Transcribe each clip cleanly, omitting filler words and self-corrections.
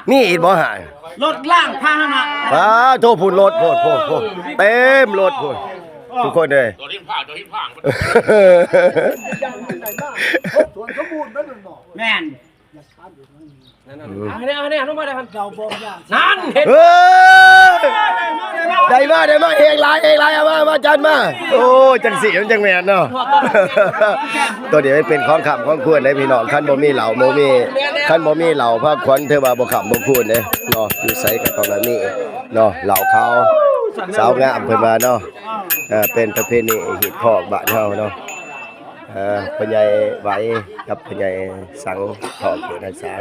มีอีกบ่หาย รถล่างพาหนะ ป้าโทษพูนรถโพดเต็มรถพูนทุกคนเลย ตัวที่ผ่าน แม่น เอาเนี่ยลงมาได้พัน เราบอกอย่าง นั่นเห็น เฮ้ยได้มาเองลายเอามาจันมาโอ้จังสีมันจังแมนเนาะตัวเดี๋ยวเป็นของขับของควรได้พี่น้องคันบ่มีเหล่าบ่มีคันบ่มีเหล่าพระขวัญเทว่าบ่ขับบ่ควรเด้เนาะอยู่ไสก็ต้องมีเนาะเหล่าเขาสาวงามเพิ่นว่าเนาะเป็นประเพณีฮิตพอกบ้านเฮาเนาะพ่อใหญ่ไหวกับพ่อใหญ่สังทองเกิดนักศึกษา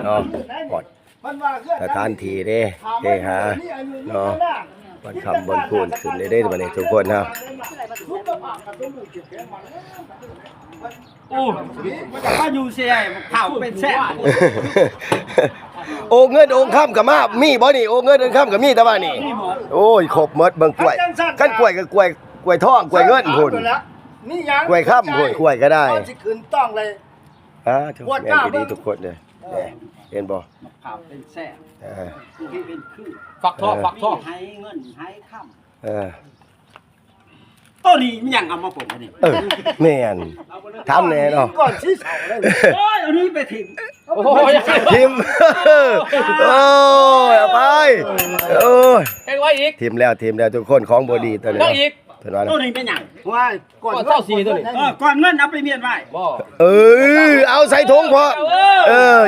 เนาะหมดสถานที่เด้หาเนาะบนคำบนคูนขึ้นได้บัดนี้ทุกคนครับ โอ้มันจะมาอยู่เสียข่าวเป็นแซ่ โอ้เงินองค์ค่ำกับมามีบ่นี่โอ้เงินองค์ค่ำกับมีแต่ว่านี่โอ้ยครบหมดเบิ่งกล้วยขั้นกล้วยก็กล้วยทองกล้วยเงินพุ่น นี่ยัง กล้วยค่ำพุ่นกล้วยก็ได้ สิขึ้นต้องเลย ทุกแม่นดีทุกคนเลยเห็นบ่ ข่าวเป็นแซ่ ที่เป็นคือ ฝักทอง ให้เงินให้ค่ เออ ำตัวนี้มันยังเอามาปลูกอันนี้ แม่นทำแน่เนาะ ก่อนที่เสาเลย โอ้ยอันนี้ไปถึง โอ้ย ทิมโอ้ยเอาไปโอ้ย เอ็งไว้อีก ทีมแล้วทุกคนของบดีตัวนี้ ต้องอีก เพิ่นว่า ตัวนี้เป็นหยัง ว่าก่อน ก่อนเศร้าสีตัวนี้ ก่อนเงินเอาไปเมียนไว้ บ่ เอาใส่ถุงพอ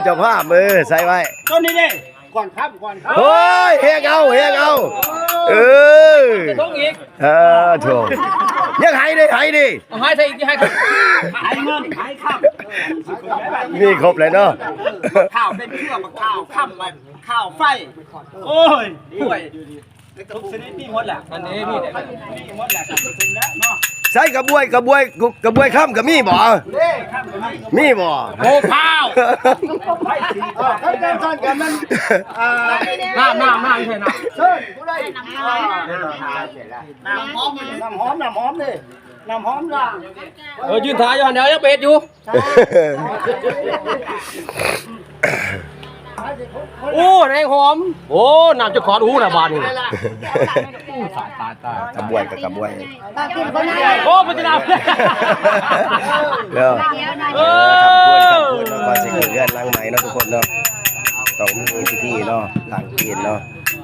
เจ้าภาพใส่ไว้ ตัวนี้เด้ ก่อนครับก่อนครับ โอ้ยเฮงเอาต้องอีก โถยังหายดิ เอาให้ใส่อีกให้ ให้เงินให้ค่ำ มีครบเลยเนาะ ข้าวเป็นเครื่องมาข้าวค่ำมาข้าวไฟโอ้ยป่วยทุกชนิดมีหมดแหละ อันนี้มีแต่ มีหมดแหละครับเป็นแล้วเนาะ ใส่กระบวยค่ำกับมีบ่มีบ่ โอ้ข้าว ถ้าการสร้างกันมันน้ำใช่น้ำ เชิญผู้ใด น้ำหอม น้ำหอมดิน้ำหอมล่ะ ยืนถ่ายอยู่เดี๋ยวยังเป็ดอยู่ โอ้แรงหอมโอ้น้ำจะขอดูนะบานนี่ตายกระบวยกับกระบวย โอ้มันจะน้ำ เนาะคำพูดแล้วก็สิเกิดเรื่องล้างไหมเนาะทุกคนเนาะต้องมีพิธีเนาะล้างตีนเนาะ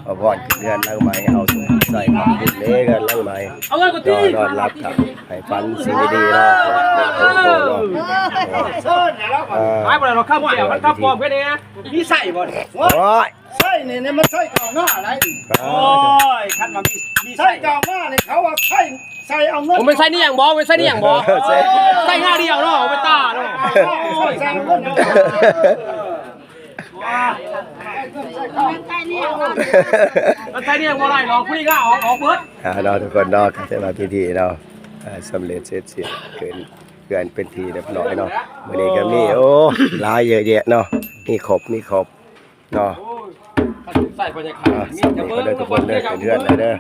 เอาพอดขึ้นเรื่องล้างไหมเอาถุงใส่ของบุญเล่กันล้างไหม เอาเงินกูตี นอนรับครับให้ฝันสิ่งดีๆเนาะหายไปแล้วเราข้าวเกี่ยวข้าวปลอมแค่นี้มีใส่บ่ โอ้ย ใช่นี่มันใช่เก่าหน้าอะไร โอ้ยคันมามี ใช่ ใส่ เก่าหน้าเนี่ยเขาว่าใส่เอาเงิน ผมเป็นไส้นี่อย่างบอเป็นไส้นี่อย่างบอไส้หน้าเดียวเนาะเป็นตาเนาะ ใส่เงิน มันไส้นี่อย่างบอไรเนาะผู้นี้ก็ออกเบิร์ด เราทุกคนเนาะก็จะมาพิธีเนาะสำเร็จเสร็จสิ้นเกินเป็นทีเรียบร้อยเนาะวันนี้ก็มีโอ้หลายเยอะแยะเนาะมีครบเนาะ ใส่บรรยากาศ สำเร็จก็ได้ทุกคนเด้อเป็นเพื่อนเลยเด้อ